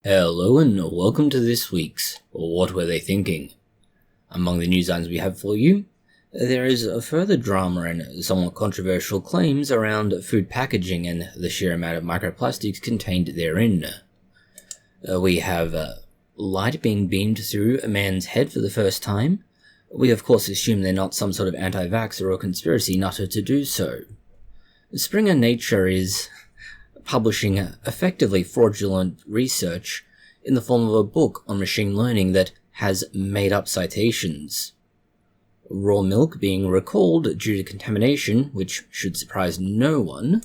Hello and welcome to this week's What Were They Thinking? Among the news items we have for you, there is a further drama and somewhat controversial claims around food packaging and the sheer amount of microplastics contained therein. We have light being beamed through a man's head for the first time. We of course assume they're not some sort of anti-vaxxer or conspiracy nutter to do so. Springer Nature is publishing effectively fraudulent research in the form of a book on machine learning that has made-up citations. Raw milk being recalled due to contamination, which should surprise no one.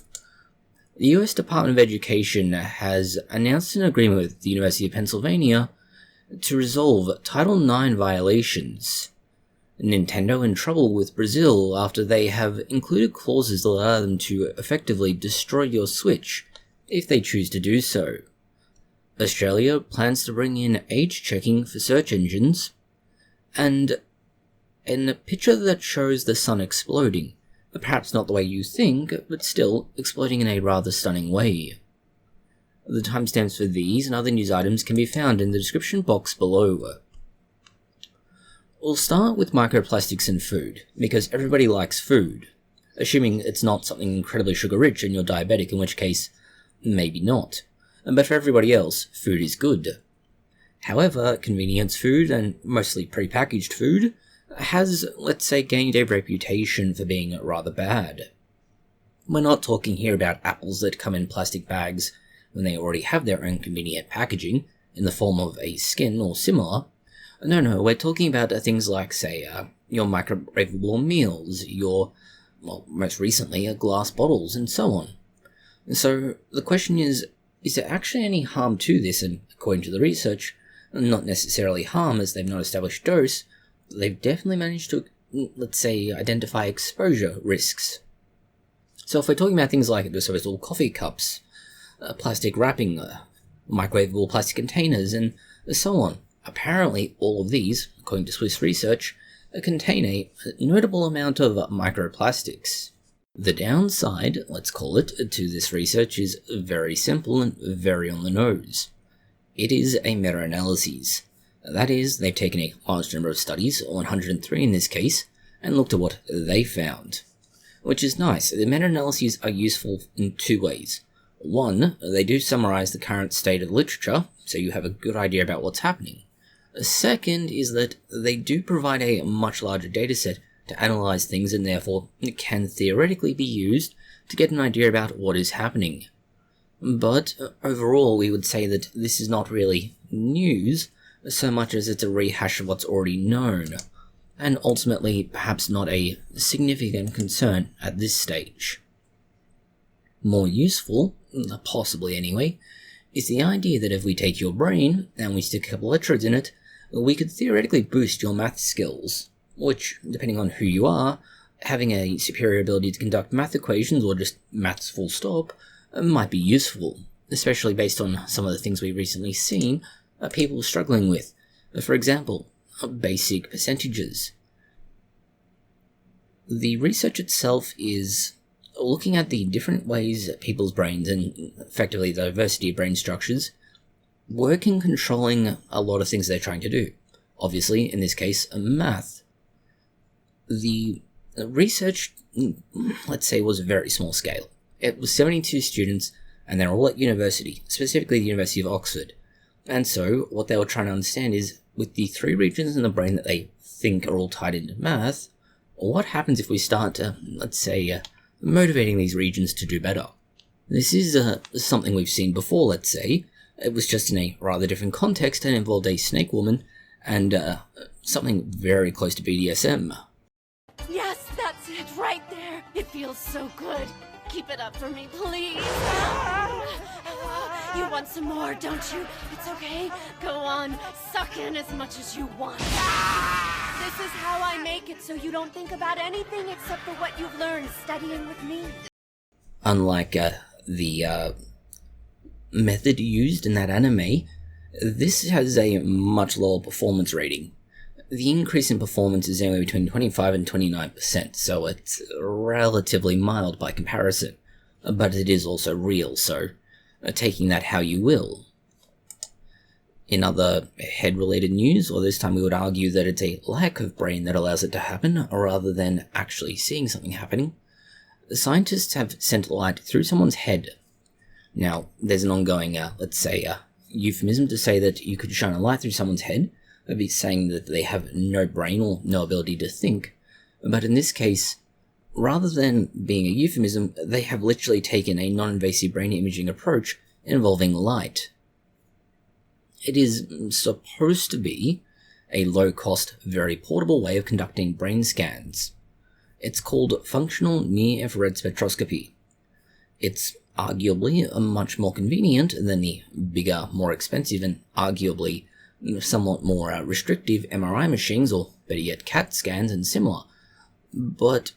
The US Department of Education has announced an agreement with the University of Pennsylvania to resolve Title IX violations. Nintendo in trouble with Brazil after they have included clauses that allow them to effectively destroy your Switch if they choose to do so. Australia plans to bring in age checking for search engines, and in a picture that shows the sun exploding, perhaps not the way you think, but still exploding in a rather stunning way. The timestamps for these and other news items can be found in the description box below. We'll start with microplastics in food, because everybody likes food, assuming it's not something incredibly sugar-rich and you're diabetic, in which case, maybe not. But for everybody else, food is good. However, convenience food, and mostly prepackaged food, has, let's say, gained a reputation for being rather bad. We're not talking here about apples that come in plastic bags when they already have their own convenient packaging, in the form of a skin or similar. No, we're talking about things like, say, your microwavable meals, your, most recently, glass bottles, and so on. So the question is there actually any harm to this? And according to the research, not necessarily harm, as they've not established dose, but they've definitely managed to, let's say, identify exposure risks. So if we're talking about things like disposable coffee cups, plastic wrapping, microwavable plastic containers, and so on, apparently all of these, according to Swiss research, contain a notable amount of microplastics. The downside, let's call it, to this research is very simple and very on the nose. It is a meta-analysis. That is, they've taken a large number of studies, 103 in this case, and looked at what they found. Which is nice. The meta-analyses are useful in two ways. One, they do summarize the current state of literature, so you have a good idea about what's happening. The second is that they do provide a much larger dataset to analyze things, and therefore it can theoretically be used to get an idea about what is happening. But overall, we would say that this is not really news so much as it's a rehash of what's already known, and ultimately perhaps not a significant concern at this stage. More useful, possibly anyway, is the idea that if we take your brain and we stick a couple electrodes in it, we could theoretically boost your math skills, which, depending on who you are, having a superior ability to conduct math equations or just maths full stop might be useful, especially based on some of the things we've recently seen people struggling with. For example, basic percentages. The research itself is looking at the different ways that people's brains, and effectively the diversity of brain structures, work in controlling a lot of things they're trying to do. Obviously, in this case, math. The research, let's say, was very small scale. It was 72 students, and they're all at university, specifically the University of Oxford. And so, what they were trying to understand is, with the three regions in the brain that they think are all tied into math, what happens if we start, let's say, motivating these regions to do better? This is something we've seen before, let's say. It was just in a rather different context and involved a snake woman and something very close to BDSM. Yes, that's it, right there. It feels so good. Keep it up for me, please. You want some more, don't you? It's okay. Go on, suck in as much as you want. This is how I make it so you don't think about anything except for what you've learned studying with me. Unlike the method used in that anime, this has a much lower performance rating. The increase in performance is anywhere between 25 and 29%, so it's relatively mild by comparison. But it is also real, so taking that how you will. In other head-related news, or this time we would argue that it's a lack of brain that allows it to happen, rather than actually seeing something happening, scientists have sent light through someone's head. Now, there's an ongoing, euphemism to say that you could shine a light through someone's head, that'd be saying that they have no brain or no ability to think. But in this case, rather than being a euphemism, they have literally taken a non-invasive brain imaging approach involving light. It is supposed to be a low-cost, very portable way of conducting brain scans. It's called functional near-infrared spectroscopy. It's arguably much more convenient than the bigger, more expensive, and arguably somewhat more restrictive MRI machines, or better yet CAT scans and similar. But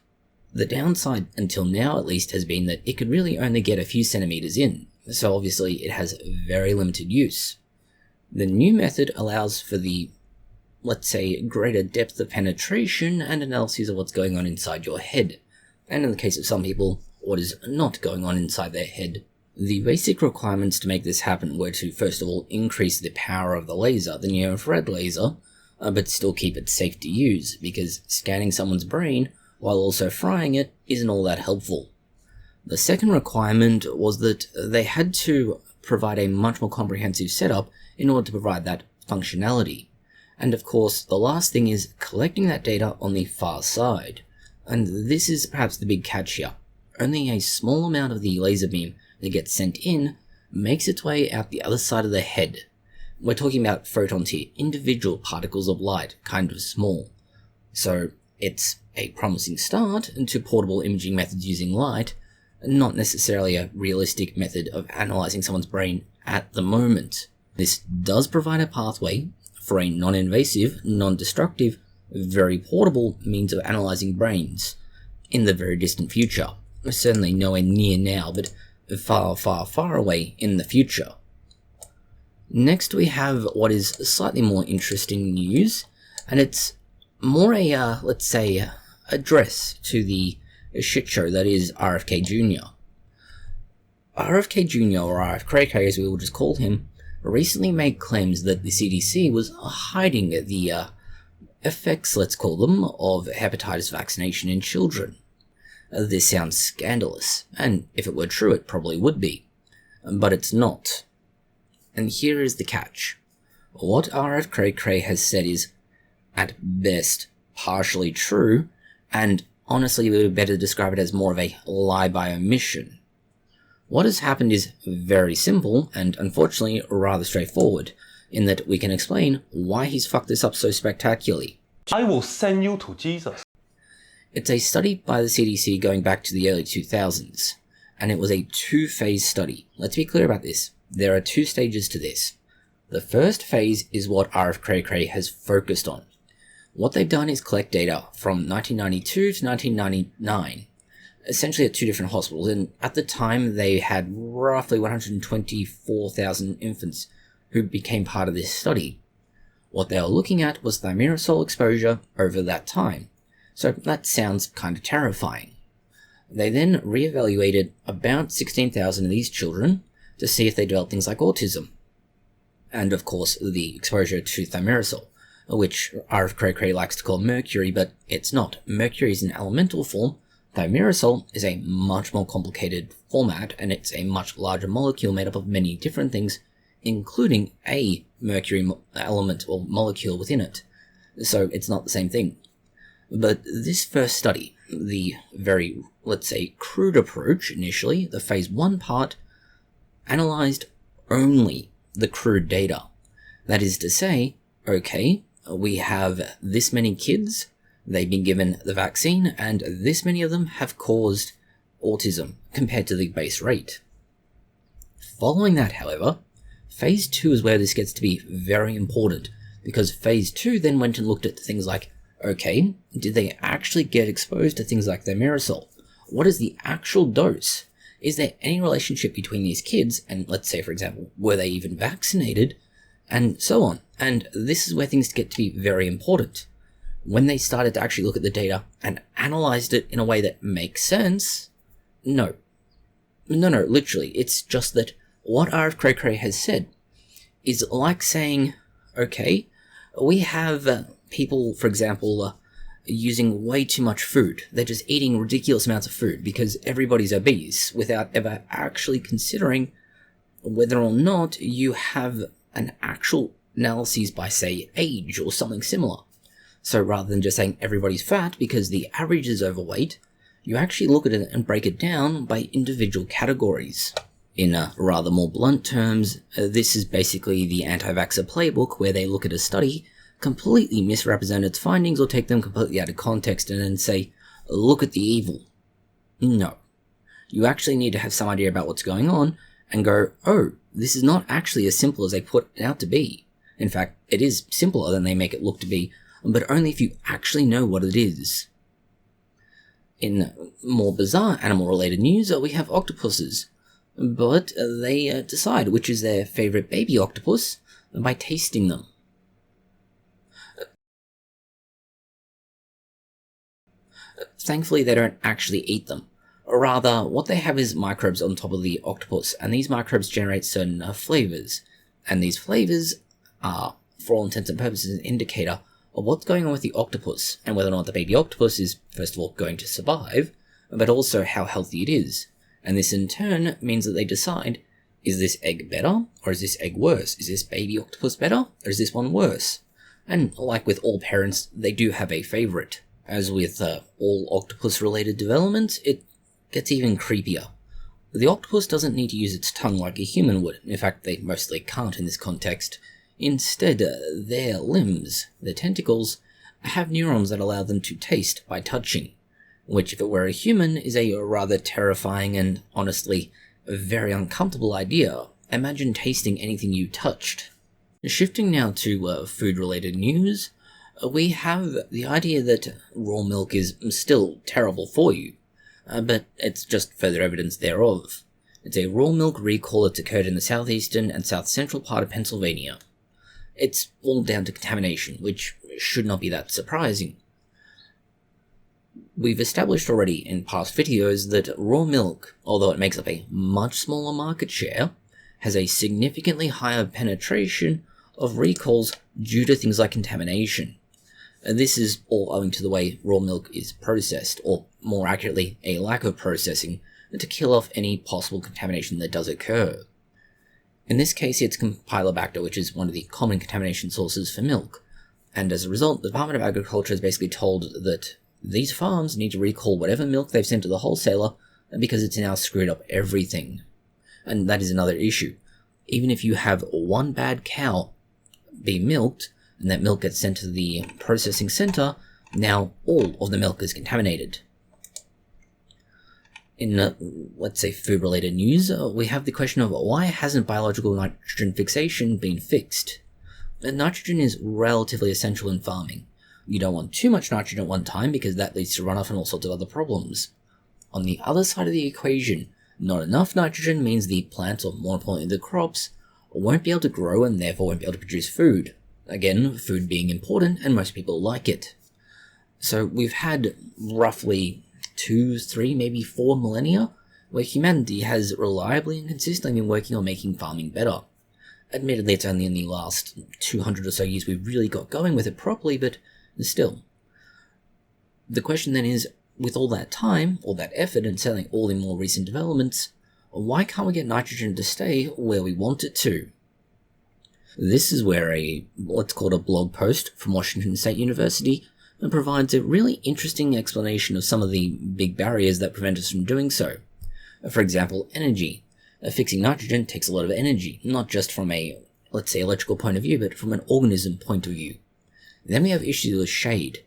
the downside, until now at least, has been that it could really only get a few centimeters in, so obviously it has very limited use. The new method allows for the, let's say, greater depth of penetration and analysis of what's going on inside your head, and in the case of some people, what is not going on inside their head. The basic requirements to make this happen were to first of all increase the power of the laser, the near-infrared laser, but still keep it safe to use, because scanning someone's brain while also frying it isn't all that helpful. The second requirement was that they had to provide a much more comprehensive setup in order to provide that functionality. And of course, the last thing is collecting that data on the far side. And this is perhaps the big catch here. Only a small amount of the laser beam that gets sent in makes its way out the other side of the head. We're talking about photons here, individual particles of light, kind of small. So it's a promising start into portable imaging methods using light, not necessarily a realistic method of analyzing someone's brain at the moment. This does provide a pathway for a non-invasive, non-destructive, very portable means of analyzing brains in the very distant future. Certainly nowhere near now, but far, far, far away in the future. Next we have what is slightly more interesting news, and it's more a, let's say, address to the shit show that is RFK Jr. RFK Jr., or RFK as we will just call him, recently made claims that the CDC was hiding the effects, let's call them, of hepatitis vaccination in children. This sounds scandalous, and if it were true it probably would be, but it's not. And here is the catch. What RFK has said is, at best, partially true, and honestly we would better describe it as more of a lie by omission. What has happened is very simple, and unfortunately rather straightforward, in that we can explain why he's fucked this up so spectacularly. I will send you to Jesus. It's a study by the CDC going back to the early 2000s, and it was a two-phase study. Let's be clear about this. There are two stages to this. The first phase is what RFK has focused on. What they've done is collect data from 1992 to 1999, essentially at two different hospitals, and at the time they had roughly 124,000 infants who became part of this study. What they were looking at was thimerosal exposure over that time. So that sounds kind of terrifying. They then reevaluated about 16,000 of these children to see if they developed things like autism. And of course, the exposure to thimerosal, which RFK likes to call mercury, but it's not. Mercury is an elemental form. Thimerosal is a much more complicated format, and it's a much larger molecule made up of many different things, including a mercury element or molecule within it. So it's not the same thing. But this first study, the very, let's say, crude approach initially, the phase 1 part, analyzed only the crude data. That is to say, okay, we have this many kids, they've been given the vaccine, and this many of them have caused autism compared to the base rate. Following that, however, phase 2 is where this gets to be very important, because phase 2 then went and looked at things like, okay, did they actually get exposed to things like thimerosal? What is the actual dose? Is there any relationship between these kids and, let's say, for example, were they even vaccinated? And so on. And this is where things get to be very important. When they started to actually look at the data and analyzed it in a way that makes sense, no, literally, it's just that what RFK has said is like saying, okay, we have people, for example, using way too much food. They're just eating ridiculous amounts of food because everybody's obese without ever actually considering whether or not you have an actual analysis by, say, age or something similar. So rather than just saying everybody's fat because the average is overweight, you actually look at it and break it down by individual categories. In rather more blunt terms, this is basically the anti-vaxxer playbook where they look at a study, completely misrepresent its findings or take them completely out of context and then say, look at the evil. No. You actually need to have some idea about what's going on and go, oh, this is not actually as simple as they put it out to be. In fact, it is simpler than they make it look to be, but only if you actually know what it is. In more bizarre animal-related news, we have octopuses, but they decide which is their favorite baby octopus by tasting them. Thankfully, they don't actually eat them. Rather, what they have is microbes on top of the octopus, and these microbes generate certain flavors. And these flavors are, for all intents and purposes, an indicator of what's going on with the octopus, and whether or not the baby octopus is, first of all, going to survive, but also how healthy it is. And this in turn means that they decide, is this egg better, or is this egg worse? Is this baby octopus better, or is this one worse? And like with all parents, they do have a favorite. As with all octopus-related developments, it gets even creepier. The octopus doesn't need to use its tongue like a human would. In fact, they mostly can't in this context. Instead, their limbs, their tentacles, have neurons that allow them to taste by touching, which if it were a human is a rather terrifying and, honestly, a very uncomfortable idea. Imagine tasting anything you touched. Shifting now to food-related news, we have the idea that raw milk is still terrible for you, but it's just further evidence thereof. It's a raw milk recall that's occurred in the southeastern and south central part of Pennsylvania. It's all down to contamination, which should not be that surprising. We've established already in past videos that raw milk, although it makes up a much smaller market share, has a significantly higher penetration of recalls due to things like contamination. This is all owing to the way raw milk is processed, or more accurately, a lack of processing, to kill off any possible contamination that does occur. In this case, it's Campylobacter, which is one of the common contamination sources for milk, and as a result, the Department of Agriculture is basically told that these farms need to recall whatever milk they've sent to the wholesaler because it's now screwed up everything. And that is another issue. Even if you have one bad cow be milked, and that milk gets sent to the processing center, now all of the milk is contaminated. In, let's say, food-related news, we have the question of why hasn't biological nitrogen fixation been fixed? Nitrogen is relatively essential in farming. You don't want too much nitrogen at one time because that leads to runoff and all sorts of other problems. On the other side of the equation, not enough nitrogen means the plants, or more importantly the crops, won't be able to grow and therefore won't be able to produce food. Again, food being important, and most people like it. So we've had roughly 2, 3, maybe 4 millennia where humanity has reliably and consistently been working on making farming better. Admittedly, it's only in the last 200 or so years we've really got going with it properly, but still. The question then is, with all that time, all that effort, and certainly all the more recent developments, why can't we get nitrogen to stay where we want it to? This is where what's called a blog post from Washington State University provides a really interesting explanation of some of the big barriers that prevent us from doing so. For example, energy. Fixing nitrogen takes a lot of energy, not just from a, let's say, electrical point of view, but from an organism point of view. Then we have issues with shade.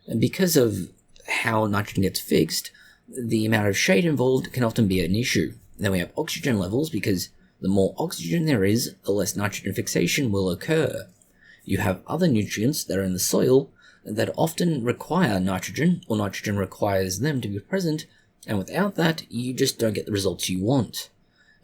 And because of how nitrogen gets fixed, the amount of shade involved can often be an issue. Then we have oxygen levels, because the more oxygen there is, the less nitrogen fixation will occur. You have other nutrients that are in the soil that often require nitrogen, or nitrogen requires them to be present, and without that, you just don't get the results you want.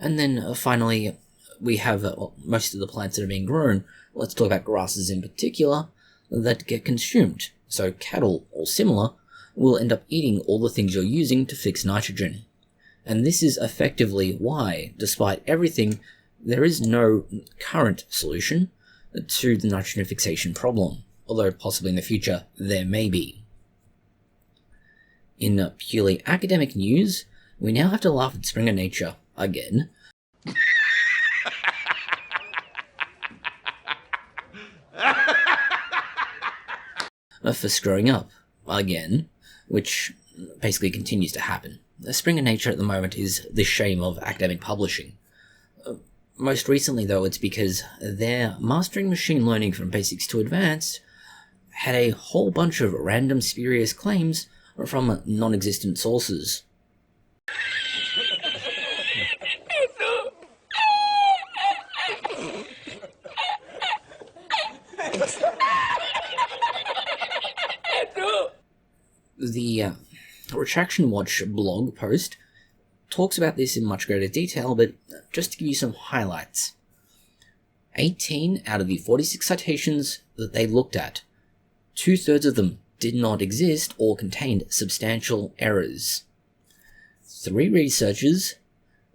And then finally, we have most of the plants that are being grown, let's talk about grasses in particular, that get consumed. So cattle, or similar, will end up eating all the things you're using to fix nitrogen. And this is effectively why, despite everything, There is no current solution to the nitrogen fixation problem, although possibly in the future there may be. In purely academic news, we now have to laugh at Springer Nature again. For screwing up again, which basically continues to happen. Springer Nature at the moment is the shame of academic publishing. Most recently, though, it's because their Mastering Machine Learning from Basics to Advanced had a whole bunch of random spurious claims from non-existent sources. The Retraction Watch blog post talks about this in much greater detail, but just to give you some highlights. 18 out of the 46 citations that they looked at, 2/3 of them did not exist or contained substantial errors. 3 researchers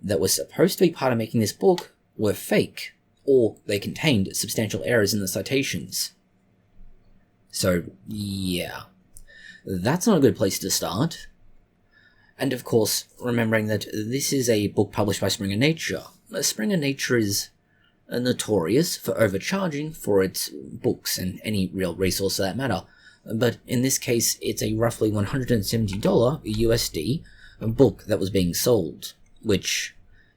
that were supposed to be part of making this book were fake, or they contained substantial errors in the citations. So, yeah. That's not a good place to start. And of course, remembering that this is a book published by Springer Nature. Springer Nature is notorious for overcharging for its books and any real resource for that matter. But in this case, it's a roughly $170 USD book that was being sold. Which,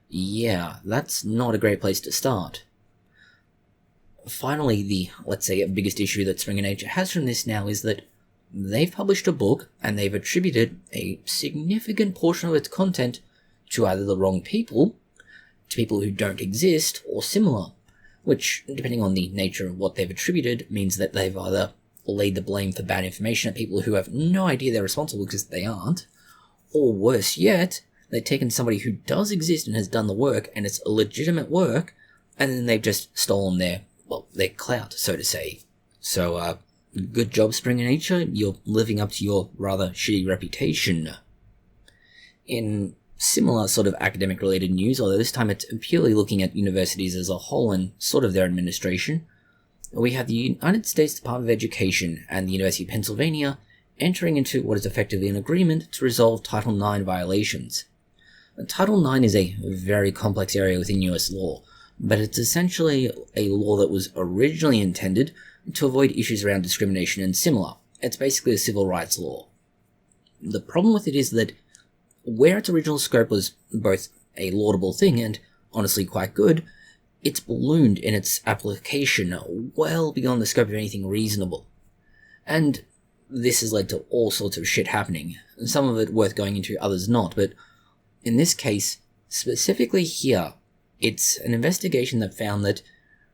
yeah, that's not a great place to start. Finally, the, let's say, biggest issue that Springer Nature has from this now is that they've published a book and they've attributed a significant portion of its content to either the wrong people, to people who don't exist, or similar, which, depending on the nature of what they've attributed, means that they've either laid the blame for bad information at people who have no idea they're responsible because they aren't, or worse yet, they've taken somebody who does exist and has done the work, and it's legitimate work, and then they've just stolen their clout, so to say. So, good job, Springer Nature. You're living up to your rather shitty reputation. In similar sort of academic-related news, although this time it's purely looking at universities as a whole and sort of their administration, we have the United States Department of Education and the University of Pennsylvania entering into what is effectively an agreement to resolve Title IX violations. Title IX is a very complex area within US law, but it's essentially a law that was originally intended to avoid issues around discrimination and similar. It's basically a civil rights law. The problem with it is that where its original scope was both a laudable thing and honestly quite good, it's ballooned in its application well beyond the scope of anything reasonable. And this has led to all sorts of shit happening, some of it worth going into, others not, but in this case, specifically here, it's an investigation that found that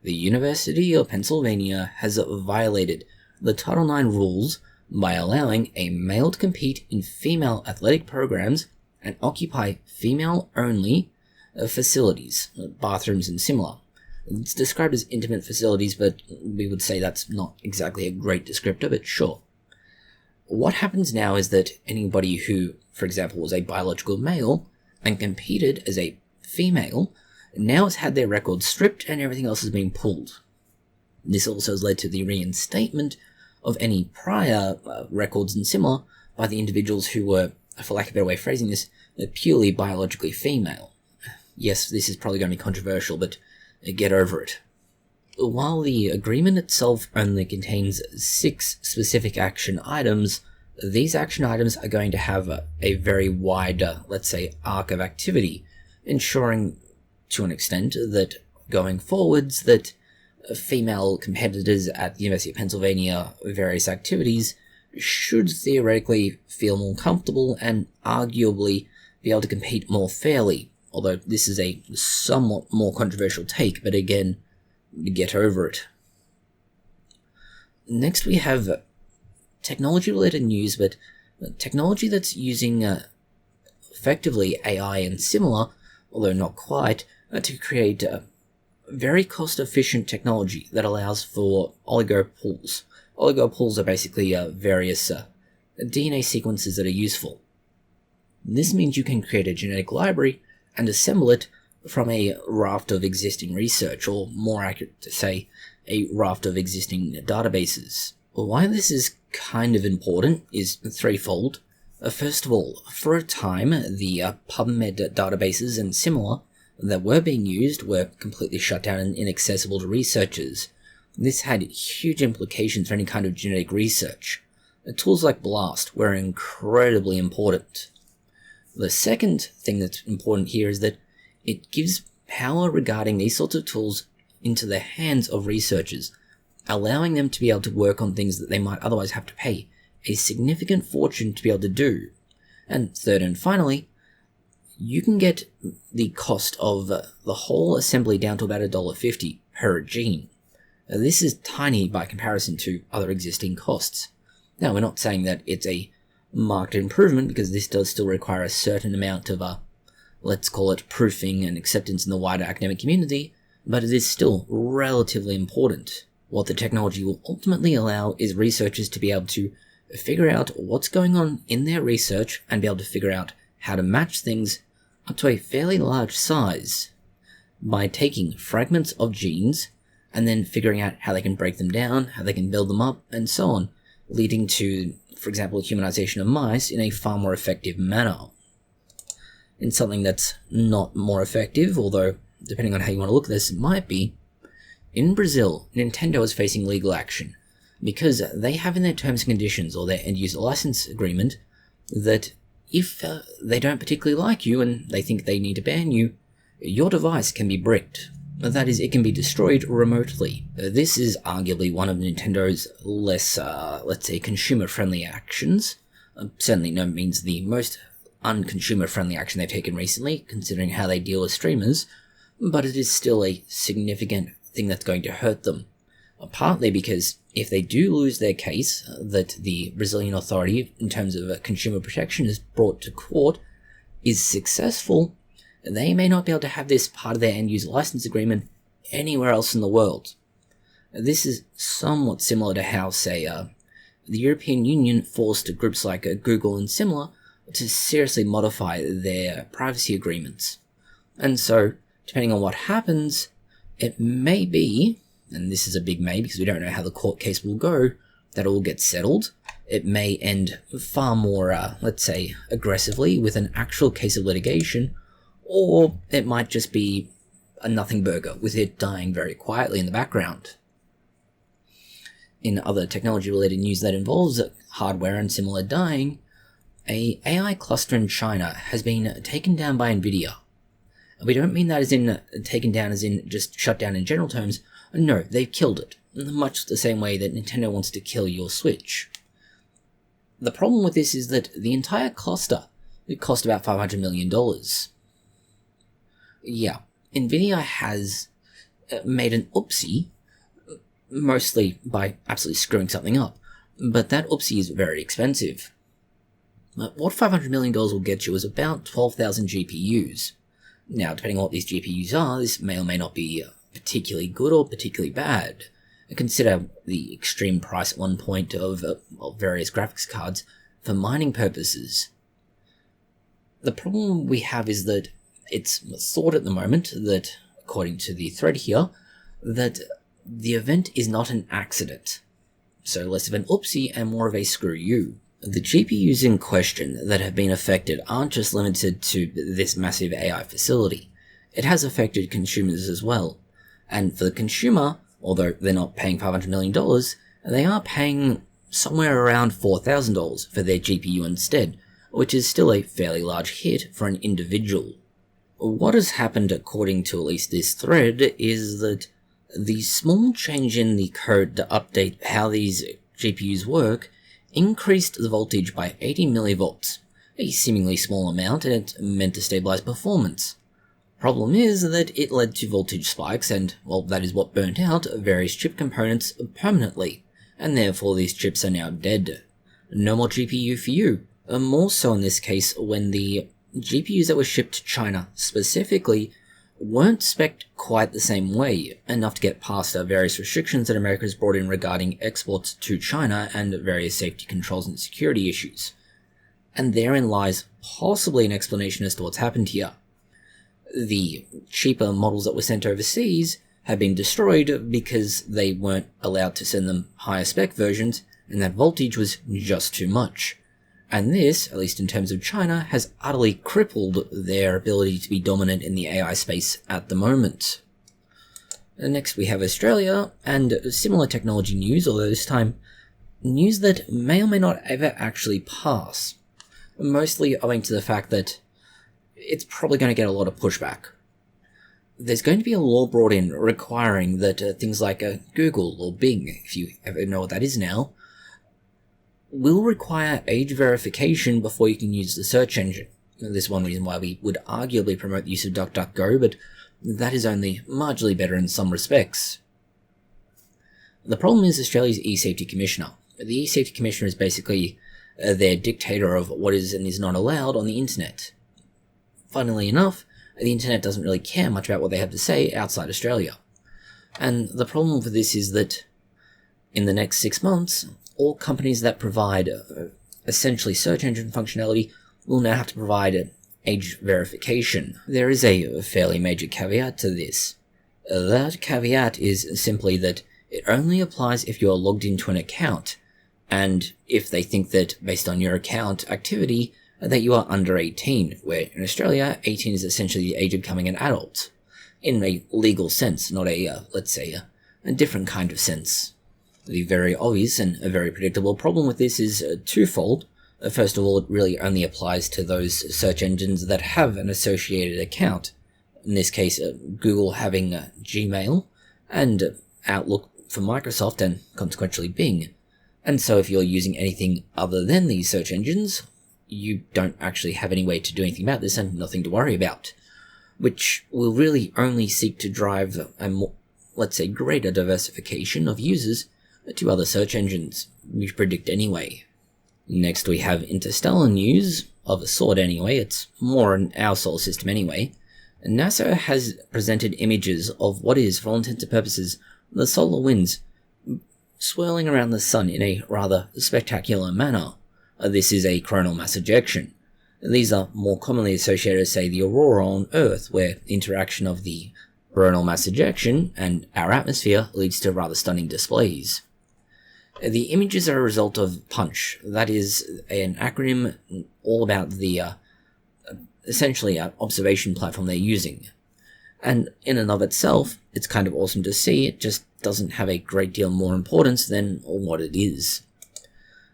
the University of Pennsylvania has violated the Title IX rules by allowing a male to compete in female athletic programs and occupy female-only facilities, bathrooms and similar. It's described as intimate facilities, but we would say that's not exactly a great descriptor, but sure. What happens now is that anybody who, for example, was a biological male and competed as a female now has had their records stripped and everything else has been pulled. This also has led to the reinstatement of any prior records and similar by the individuals who were, for lack of a better way of phrasing this, purely biologically female. Yes, this is probably going to be controversial, but get over it. While the agreement itself only contains 6 specific action items, these action items are going to have a very wide, let's say, arc of activity, ensuring to an extent that going forwards that female competitors at the University of Pennsylvania various activities should theoretically feel more comfortable and arguably be able to compete more fairly, although this is a somewhat more controversial take, but again, get over it. Next we have technology-related news, but technology that's using effectively AI and similar, although not quite, to create very cost-efficient technology that allows for oligopools. Oligopools are basically various DNA sequences that are useful. This means you can create a genetic library and assemble it from a raft of existing research, or more accurate to say, a raft of existing databases. Why this is kind of important is threefold. First of all, for a time, the PubMed databases and similar that were being used were completely shut down and inaccessible to researchers. This had huge implications for any kind of genetic research. Tools like BLAST were incredibly important. The second thing that's important here is that it gives power regarding these sorts of tools into the hands of researchers, allowing them to be able to work on things that they might otherwise have to pay a significant fortune to be able to do. And third and finally, you can get the cost of the whole assembly down to about $1.50 per gene. This is tiny by comparison to other existing costs. Now, we're not saying that it's a marked improvement, because this does still require a certain amount of, let's call it proofing and acceptance in the wider academic community, but it is still relatively important. What the technology will ultimately allow is researchers to be able to figure out what's going on in their research and be able to figure out how to match things up to a fairly large size by taking fragments of genes and then figuring out how they can break them down, how they can build them up, and so on, leading to, for example, humanization of mice in a far more effective manner. In something that's not more effective, although depending on how you want to look at this, it might be, in Brazil, Nintendo is facing legal action because they have in their terms and conditions, or their end-user license agreement, that if they don't particularly like you and they think they need to ban you, your device can be bricked. That is, it can be destroyed remotely. This is arguably one of Nintendo's less, let's say, consumer-friendly actions. Certainly no means the most unconsumer-friendly action they've taken recently, considering how they deal with streamers, but it is still a significant thing that's going to hurt them. Partly because if they do lose their case, that the Brazilian authority, in terms of consumer protection, is brought to court, is successful, they may not be able to have this part of their end-user license agreement anywhere else in the world. This is somewhat similar to how, say, the European Union forced groups like Google and similar to seriously modify their privacy agreements. And so, depending on what happens, it may be, and this is a big may because we don't know how the court case will go, that it will get settled. It may end far more, let's say, aggressively with an actual case of litigation, or it might just be a nothing burger with it dying very quietly in the background. In other technology-related news that involves hardware and similar dying, a AI cluster in China has been taken down by NVIDIA. We don't mean that as in taken down as in just shut down in general terms. No, they've killed it, much the same way that Nintendo wants to kill your Switch. The problem with this is that the entire cluster, it cost about $500 million. Yeah, NVIDIA has made an oopsie, mostly by absolutely screwing something up, but that oopsie is very expensive. What $500 million will get you is about 12,000 GPUs. Now, depending on what these GPUs are, this may or may not be particularly good or particularly bad. Consider the extreme price at one point of various graphics cards for mining purposes. The problem we have is that it's thought at the moment that, according to the thread here, that the event is not an accident. So less of an oopsie and more of a screw you. The GPUs in question that have been affected aren't just limited to this massive AI facility. It has affected consumers as well. And for the consumer, although they're not paying $500 million, they are paying somewhere around $4,000 for their GPU instead, which is still a fairly large hit for an individual. What has happened, according to at least this thread, is that the small change in the code to update how these GPUs work increased the voltage by 80 millivolts, a seemingly small amount, and it's meant to stabilize performance. Problem is that it led to voltage spikes and, well, that is what burnt out various chip components permanently, and therefore these chips are now dead. No more GPU for you. More so in this case when the GPUs that were shipped to China specifically weren't spec'd quite the same way, enough to get past various restrictions that America has brought in regarding exports to China and various safety controls and security issues. And therein lies possibly an explanation as to what's happened here. The cheaper models that were sent overseas have been destroyed because they weren't allowed to send them higher spec versions, and that voltage was just too much. And this, at least in terms of China, has utterly crippled their ability to be dominant in the AI space at the moment. Next we have Australia, and similar technology news, although this time news that may or may not ever actually pass. Mostly owing to the fact that it's probably going to get a lot of pushback. There's going to be a law brought in requiring that things like Google or Bing, if you ever know what that is now, will require age verification before you can use the search engine. This is one reason why we would arguably promote the use of DuckDuckGo, but that is only marginally better in some respects. The problem is Australia's e-safety commissioner. The e-safety commissioner is basically their dictator of what is and is not allowed on the internet. Funnily enough, the internet doesn't really care much about what they have to say outside Australia. And the problem with this is that in the next 6 months, all companies that provide essentially search engine functionality will now have to provide age verification. There is a fairly major caveat to this. That caveat is simply that it only applies if you are logged into an account, and if they think that based on your account activity that you are under 18, where in Australia 18 is essentially the age of becoming an adult, in a legal sense, not a, let's say, a different kind of sense. The very obvious and a very predictable problem with this is twofold. First of all, it really only applies to those search engines that have an associated account. In this case, Google having Gmail, and Outlook for Microsoft, and consequently Bing. And so if you're using anything other than these search engines, you don't actually have any way to do anything about this and nothing to worry about. Which will really only seek to drive a more, let's say, greater diversification of users to other search engines, we predict anyway. Next we have Interstellar news, of a sort anyway, it's more in our solar system anyway. NASA has presented images of what is, for all intents and purposes, the solar winds swirling around the sun in a rather spectacular manner. This is a coronal mass ejection. These are more commonly associated with, say, the aurora on Earth, where the interaction of the coronal mass ejection and our atmosphere leads to rather stunning displays. The images are a result of PUNCH. That is an acronym all about the, essentially, observation platform they're using. And in and of itself, it's kind of awesome to see. It just doesn't have a great deal more importance than what it is.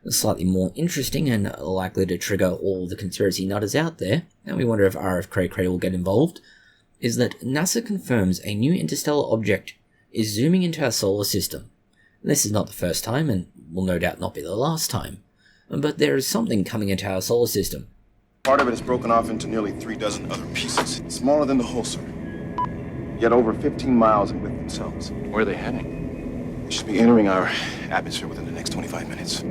Slightly more interesting and likely to trigger all the conspiracy nutters out there, and we wonder if RFK will get involved, is that NASA confirms a new interstellar object is zooming into our solar system. This is not the first time, and will no doubt not be the last time, but there is something coming into our solar system. Part of it is broken off into nearly 3 dozen other pieces, smaller than the whole, sir. Yet over 15 miles in width themselves. Where are they heading? They should be entering our atmosphere within the next 25 minutes.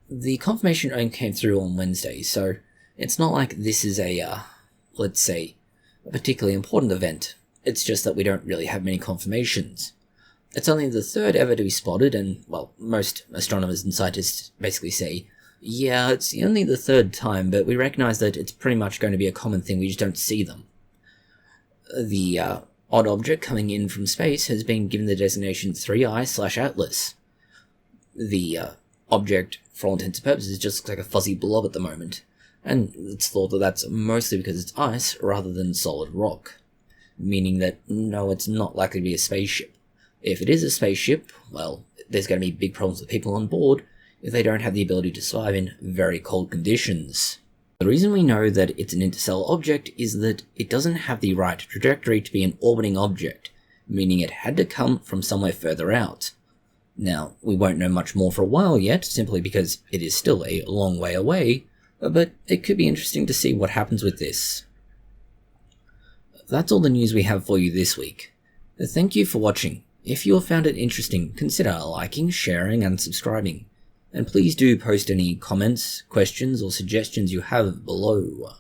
The confirmation only came through on Wednesday, so it's not like this is a, let's say, a particularly important event. It's just that we don't really have many confirmations. It's only the third ever to be spotted, and, well, most astronomers and scientists basically say, yeah, it's only the third time, but we recognize that it's pretty much going to be a common thing, we just don't see them. The odd object coming in from space has been given the designation 3I/Atlas. The object, for all intents and purposes, just looks like a fuzzy blob at the moment, and it's thought that that's mostly because it's ice rather than solid rock, meaning that no, it's not likely to be a spaceship. If it is a spaceship, well, there's going to be big problems with people on board if they don't have the ability to survive in very cold conditions. The reason we know that it's an interstellar object is that it doesn't have the right trajectory to be an orbiting object, meaning it had to come from somewhere further out. Now, we won't know much more for a while yet, simply because it is still a long way away, but it could be interesting to see what happens with this. That's all the news we have for you this week. Thank you for watching. If you have found it interesting, consider liking, sharing, and subscribing. And please do post any comments, questions, or suggestions you have below.